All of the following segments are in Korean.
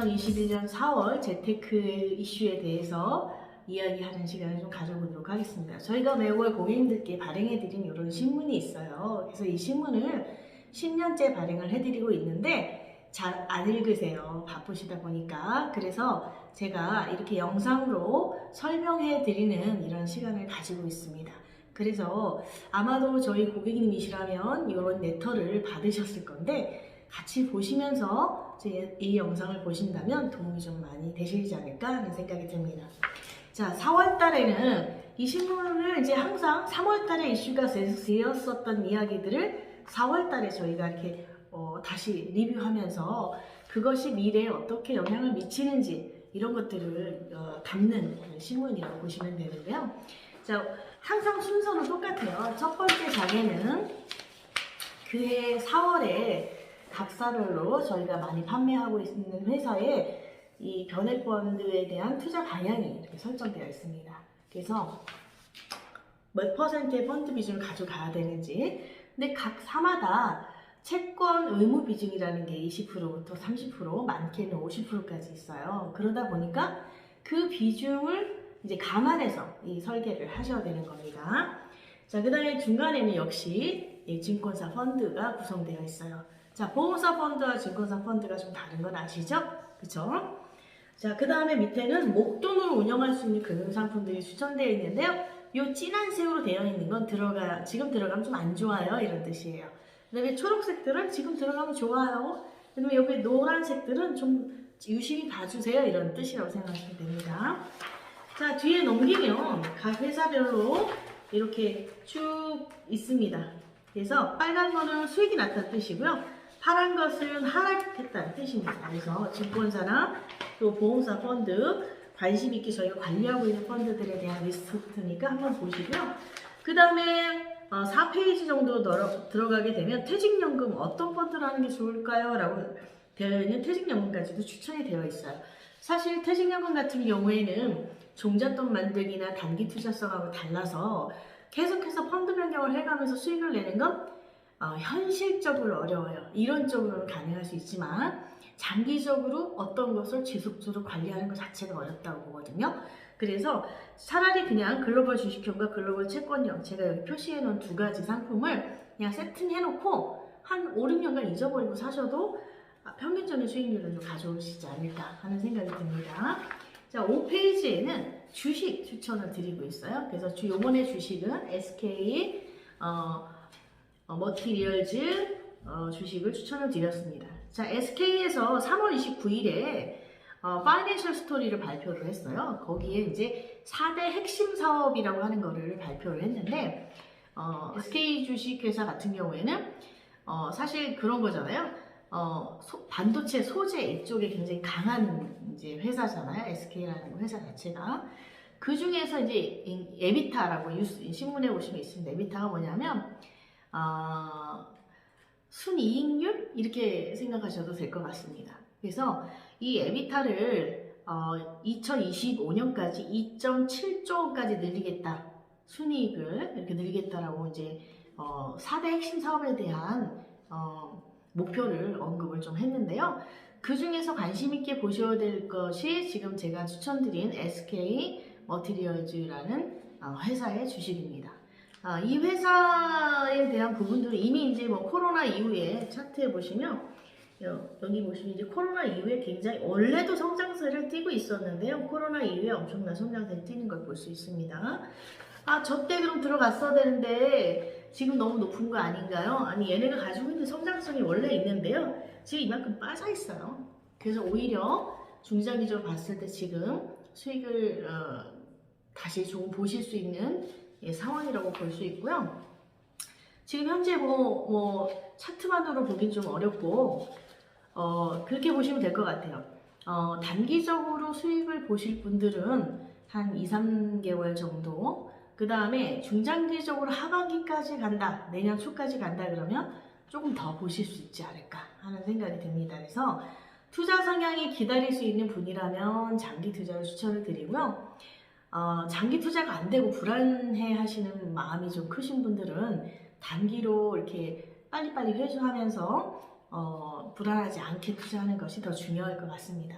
2021년 4월 재테크 이슈에 대해서 이야기하는 시간을 좀 가져보도록 하겠습니다. 저희가 매월 고객님들께 발행해드린 이런 신문이 있어요. 그래서 이 신문을 10년째 발행을 해드리고 있는데 잘 안 읽으세요. 바쁘시다 보니까. 그래서 제가 이렇게 영상으로 설명해드리는 이런 시간을 가지고 있습니다. 그래서 아마도 저희 고객님이시라면 이런 레터를 받으셨을 건데 같이 보시면서 이 영상을 보신다면 도움이 좀 많이 되시지 않을까 하는 생각이 듭니다. 자, 4월 달에는 이 신문을 이제 항상 3월 달에 이슈가 되었었던 이야기들을 4월 달에 저희가 이렇게 다시 리뷰하면서 그것이 미래에 어떻게 영향을 미치는지 이런 것들을 담는 신문이라고 보시면 되는데요. 자, 항상 순서는 똑같아요. 첫 번째 장에는 그해 4월에 각사별로 저희가 많이 판매하고 있는 회사의 이 변액펀드에 대한 투자 방향이 이렇게 설정되어 있습니다. 그래서 몇 퍼센트의 펀드 비중을 가져가야 되는지, 근데 각 사마다 채권 의무 비중이라는 게 20%부터 30%, 많게는 50%까지 있어요. 그러다 보니까 그 비중을 이제 감안해서 이 설계를 하셔야 되는 겁니다. 자, 그 다음에 중간에는 역시 증권사 펀드가 구성되어 있어요. 자, 보험사 펀드와 증권사 펀드가 좀 다른 건 아시죠? 그쵸? 자, 그 다음에 밑에는 목돈으로 운영할 수 있는 금융상품들이 추천되어 있는데요. 이 진한 색으로 되어 있는 건 지금 들어가면 좀 안 좋아요. 이런 뜻이에요. 그 다음에 초록색들은 지금 들어가면 좋아요. 그 다음에 여기 노란색들은 좀 유심히 봐주세요. 이런 뜻이라고 생각하시면 됩니다. 자, 뒤에 넘기면 각 회사별로 이렇게 쭉 있습니다. 그래서 빨간 거는 수익이 났다는 뜻이고요. 파란 것은 하락했다는 뜻입니다. 그래서 증권사나 또 보험사 펀드, 관심 있게 저희가 관리하고 있는 펀드들에 대한 리스트니까 한번 보시고요. 그 다음에 4페이지 정도 들어가게 되면 퇴직연금 어떤 펀드를 하는 게 좋을까요? 라고 되어 있는 퇴직연금까지도 추천이 되어 있어요. 사실 퇴직연금 같은 경우에는 종잣돈 만들기나 단기 투자성하고 달라서 계속해서 펀드 변경을 해가면서 수익을 내는 건 현실적으로 어려워요. 이론적으로는 가능할 수 있지만 장기적으로 어떤 것을 지속적으로 관리하는 것 자체가 어렵다고 보거든요. 그래서 차라리 그냥 글로벌 주식형과 글로벌 채권형, 제가 여기 표시해 놓은 두 가지 상품을 그냥 세팅해 놓고 한 5, 6년간 잊어버리고 사셔도 평균적인 수익률을 좀 가져오시지 않을까 하는 생각이 듭니다. 자, 5페이지에는 주식 추천을 드리고 있어요. 그래서 요번에 주식은 SK 머티리얼즈 주식을 추천을 드렸습니다. 자, SK에서 3월 29일에 파이낸셜 스토리를 발표를 했어요. 거기에 이제 4대 핵심 사업이라고 하는 거를 발표를 했는데 SK 주식회사 같은 경우에는 사실 그런 거잖아요. 반도체 소재 이쪽에 굉장히 강한 이제 회사잖아요. SK라는 회사 자체가. 그 중에서 이제 에비타라고 신문에 보시면 있습니다. 에비타가 뭐냐면 순이익률? 이렇게 생각하셔도 될 것 같습니다. 그래서 이 에비타를 2025년까지 2.7조까지 늘리겠다. 순이익을 이렇게 늘리겠다라고 이제 4대 핵심 사업에 대한 목표를 언급을 좀 했는데요. 그 중에서 관심 있게 보셔야 될 것이 지금 제가 추천드린 SK 머티리얼즈라는 회사의 주식입니다. 이 회사에 대한 부분들은 이미 이제 뭐 코로나 이후에 차트에 보시면 여기 보시면 이제 코로나 이후에 굉장히 원래도 성장세를 띠고 있었는데요. 코로나 이후에 엄청난 성장세를 띠는 걸 볼 수 있습니다. 저 때 그럼 들어갔어야 되는데 지금 너무 높은 거 아닌가요? 아니, 얘네가 가지고 있는 성장성이 원래 있는데요. 지금 이만큼 빠져 있어요. 그래서 오히려 중장기적으로 봤을 때 지금 수익을 다시 조금 보실 수 있는 상황이라고 볼 수 있고요. 지금 현재 뭐 차트만으로 보긴 좀 어렵고 그렇게 보시면 될 것 같아요. 단기적으로 수익을 보실 분들은 한 2, 3개월 정도, 그 다음에 중장기적으로 하반기까지 간다, 내년 초까지 간다 그러면 조금 더 보실 수 있지 않을까 하는 생각이 듭니다. 그래서 투자 성향이 기다릴 수 있는 분이라면 장기 투자를 추천을 드리고요. 장기 투자가 안 되고 불안해 하시는 마음이 좀 크신 분들은 단기로 이렇게 빨리빨리 회수하면서 불안하지 않게 투자하는 것이 더 중요할 것 같습니다.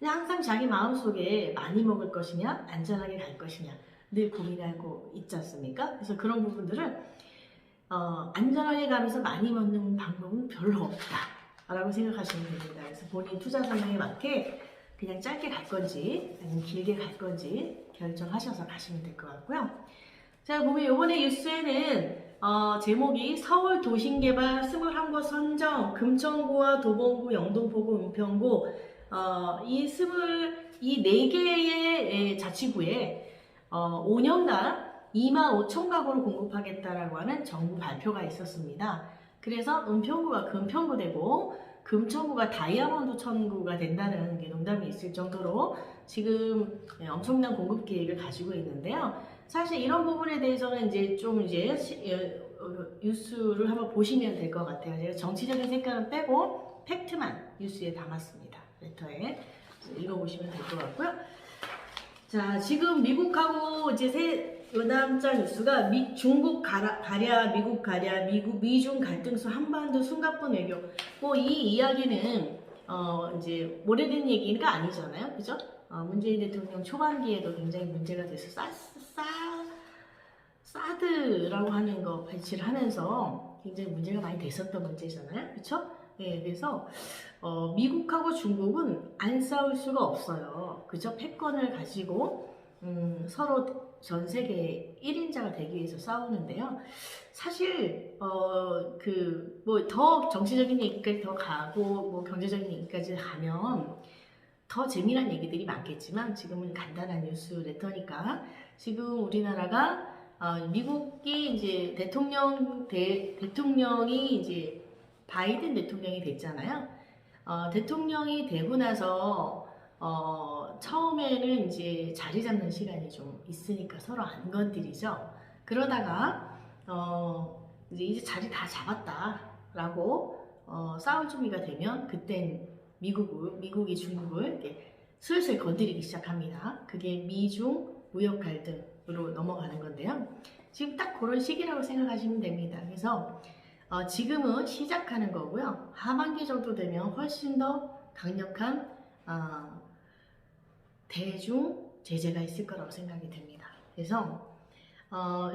그냥 항상 자기 마음속에 많이 먹을 것이냐 안전하게 갈 것이냐 늘 고민하고 있지 않습니까? 그래서 그런 부분들을 안전하게 가면서 많이 먹는 방법은 별로 없다 라고 생각하시면 됩니다. 그래서 본인 투자 성향에 맞게 그냥 짧게 갈 건지 아니면 길게 갈 건지 결정하셔서 가시면 될 것 같고요. 자, 보면 이번에 뉴스에는 제목이 서울 도심개발 21곳 선정, 금천구와 도봉구, 영등포구, 은평구 이 4개의 자치구에 5년간 2만 5천 가구를 공급하겠다라고 하는 정부 발표가 있었습니다. 그래서 은평구가 금평구 되고 금천구가 다이아몬드 천구가 된다는 게 농담이 있을 정도로 지금 엄청난 공급 계획을 가지고 있는데요. 사실 이런 부분에 대해서는 이제 뉴스를 한번 보시면 될 것 같아요. 제가 정치적인 색깔은 빼고 팩트만 뉴스에 담았습니다. 레터에 읽어보시면 될 것 같고요. 자, 지금 미국하고 이제 요남자 뉴스가 중국 가랴, 미국 가랴, 미중 갈등수 한반도 숨가쁜 외교. 뭐 이 이야기는 이제 오래된 얘기가 아니잖아요, 그죠? 문재인 대통령 초반기에도 굉장히 문제가 돼서 사드라고 하는 거 배치를 하면서 굉장히 문제가 많이 됐었던 문제잖아요, 그렇죠? 네, 그래서 미국하고 중국은 안 싸울 수가 없어요, 그죠? 패권을 가지고 서로 전 세계 1인자가 되기 위해서 싸우는데요. 사실 뭐 더 정치적인 얘기까지 더 가고 뭐 경제적인 얘기까지 가면 더 재미난 얘기들이 많겠지만 지금은 간단한 뉴스 레터니까 지금 우리나라가 미국이 이제 대통령이 이제 바이든 대통령이 됐잖아요. 대통령이 되고 나서 처음에는 이제 자리 잡는 시간이 좀 있으니까 서로 안 건드리죠. 그러다가 이제 자리 다 잡았다라고 싸울 준비가 되면 그땐 미국이 중국을 이렇게 슬슬 건드리기 시작합니다. 그게 미중 무역 갈등으로 넘어가는 건데요. 지금 딱 그런 시기라고 생각하시면 됩니다. 그래서 지금은 시작하는 거고요. 하반기 정도 되면 훨씬 더 강력한 대중 제재가 있을 거라고 생각이 됩니다. 그래서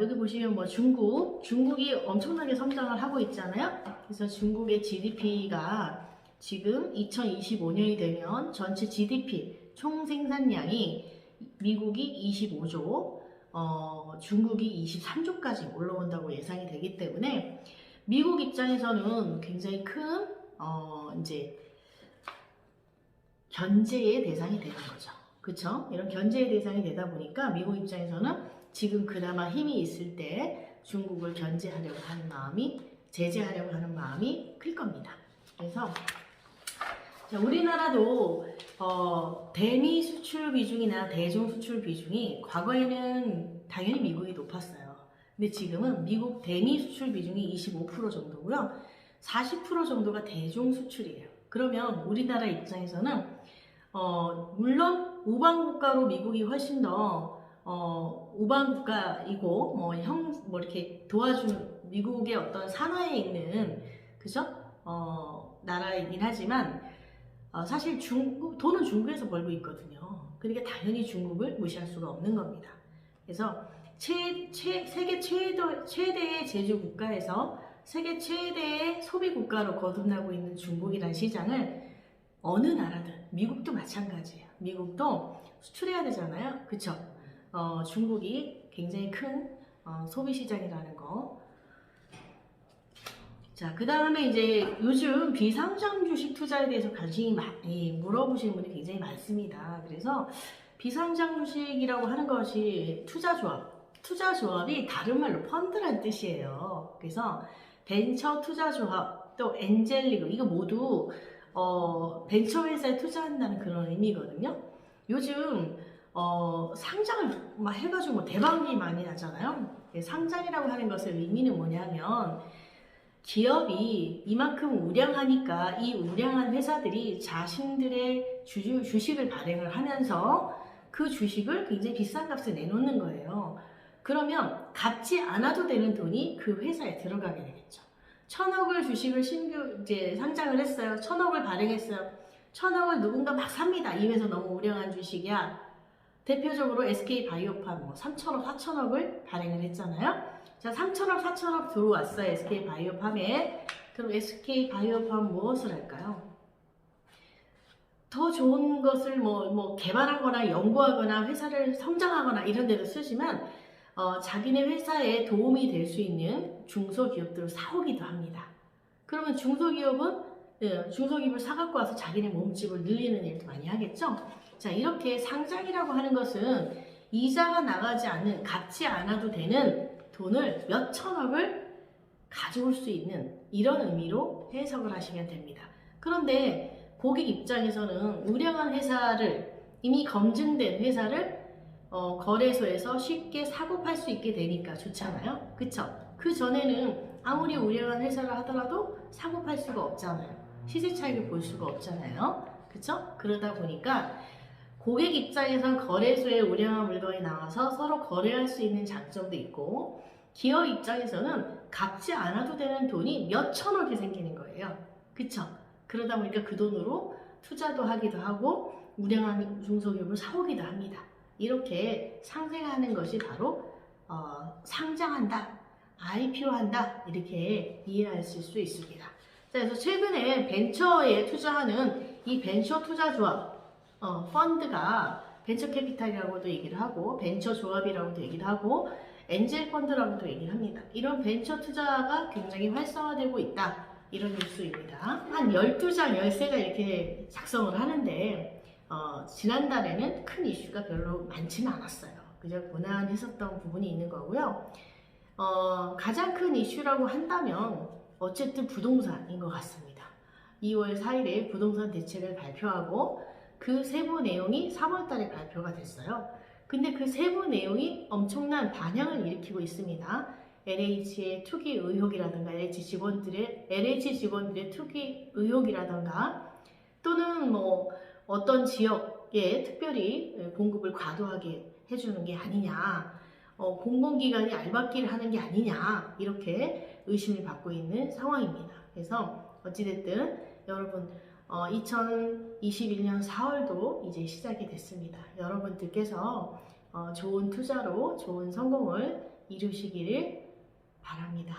여기 보시면 뭐 중국이 엄청나게 성장을 하고 있잖아요. 그래서 중국의 GDP가 지금 2025년이 되면 전체 GDP 총 생산량이 미국이 25조, 중국이 23조까지 올라온다고 예상이 되기 때문에 미국 입장에서는 굉장히 큰 이제 견제의 대상이 되는 거죠. 그쵸? 이런 견제의 대상이 되다 보니까 미국 입장에서는 지금 그나마 힘이 있을 때 중국을 견제하려고 하는 마음이, 제재하려고 하는 마음이 클 겁니다. 그래서 자, 우리나라도 대미 수출 비중이나 대중 수출 비중이 과거에는 당연히 미국이 높았어요. 근데 지금은 미국 대미 수출 비중이 25% 정도고요. 40% 정도가 대중 수출이에요. 그러면 우리나라 입장에서는 물론 우방 국가로 미국이 훨씬 더 우방 국가이고 뭐 이렇게 도와준 미국의 어떤 산하에 있는 그죠? 나라이긴 하지만 사실 돈은 중국에서 벌고 있거든요. 그러니까 당연히 중국을 무시할 수가 없는 겁니다. 그래서 세계 최대의 제조 국가에서 세계 최대의 소비 국가로 거듭나고 있는 중국이라는 시장을 어느 나라든, 미국도 마찬가지예요. 미국도 수출해야 되잖아요. 그쵸? 중국이 굉장히 큰 소비 시장이라는 거. 자, 그 다음에 이제 요즘 비상장 주식 투자에 대해서 관심이 많이 물어보시는 분이 굉장히 많습니다. 그래서 비상장 주식이라고 하는 것이 투자조합이 다른 말로 펀드란 뜻이에요. 그래서 벤처 투자조합, 또 엔젤리그, 이거 모두 벤처 회사에 투자한다는 그런 의미거든요. 요즘 상장을 막 해가지고 대박이 많이 나잖아요. 상장이라고 하는 것의 의미는 뭐냐면 기업이 이만큼 우량하니까 이 우량한 회사들이 자신들의 주식을 발행을 하면서 그 주식을 굉장히 비싼 값에 내놓는 거예요. 그러면 갚지 않아도 되는 돈이 그 회사에 들어가게 되겠죠. 1,000억을 주식을 신규 이제 상장을 했어요. 1,000억을 발행했어요. 1,000억을 누군가 막 삽니다. 이 회사 너무 우량한 주식이야. 대표적으로 SK바이오팜 3,000억, 4,000억을 발행을 했잖아요. 자, 3,000억, 4,000억 들어왔어요. SK바이오팜에. 그럼 SK바이오팜 무엇을 할까요? 더 좋은 것을 개발하거나 연구하거나 회사를 성장하거나 이런 데도 쓰지만 자기네 회사에 도움이 될 수 있는 중소기업들을 사오기도 합니다. 그러면 중소기업을 사갖고 와서 자기네 몸집을 늘리는 일도 많이 하겠죠? 자, 이렇게 상장이라고 하는 것은 이자가 나가지 않는, 갚지 않아도 되는 돈을 몇 천억을 가져올 수 있는 이런 의미로 해석을 하시면 됩니다. 그런데 고객 입장에서는 우량한 회사를, 이미 검증된 회사를 거래소에서 쉽게 사고 팔 수 있게 되니까 좋잖아요. 그쵸? 그 전에는 아무리 우량한 회사를 하더라도 사고 팔 수가 없잖아요. 시세 차익을 볼 수가 없잖아요. 그쵸? 그러다 보니까 고객 입장에선 거래소에 우량한 물건이 나와서 서로 거래할 수 있는 장점도 있고, 기업 입장에서는 갚지 않아도 되는 돈이 몇 천억이 생기는 거예요. 그쵸? 그러다 보니까 그 돈으로 투자도 하기도 하고 우량한 중소기업을 사오기도 합니다. 이렇게 상생하는 것이 바로 상장한다, IPO한다 이렇게 이해하실 수 있습니다. 그래서 최근에 벤처에 투자하는 이 벤처 투자 조합, 펀드가 벤처 캐피탈이라고도 얘기를 하고 벤처 조합이라고도 얘기를 하고 엔젤 펀드라고도 얘기를 합니다. 이런 벤처 투자가 굉장히 활성화되고 있다, 이런 뉴스입니다. 한 12장, 13가 이렇게 작성을 하는데 지난달에는 큰 이슈가 별로 많지는 않았어요. 그저 무난했었던 부분이 있는 거고요. 가장 큰 이슈라고 한다면 어쨌든 부동산인 것 같습니다. 2월 4일에 부동산 대책을 발표하고 그 세부 내용이 3월 달에 발표가 됐어요. 근데 그 세부 내용이 엄청난 반향을 일으키고 있습니다. LH의 투기 의혹이라든가 LH 직원들의 투기 의혹이라든가 또는 어떤 지역에 특별히 공급을 과도하게 해주는 게 아니냐, 공공기관이 알박기를 하는 게 아니냐, 이렇게 의심을 받고 있는 상황입니다. 그래서 어찌됐든 여러분 2021년 4월도 이제 시작이 됐습니다. 여러분들께서 좋은 투자로 좋은 성공을 이루시기를 바랍니다.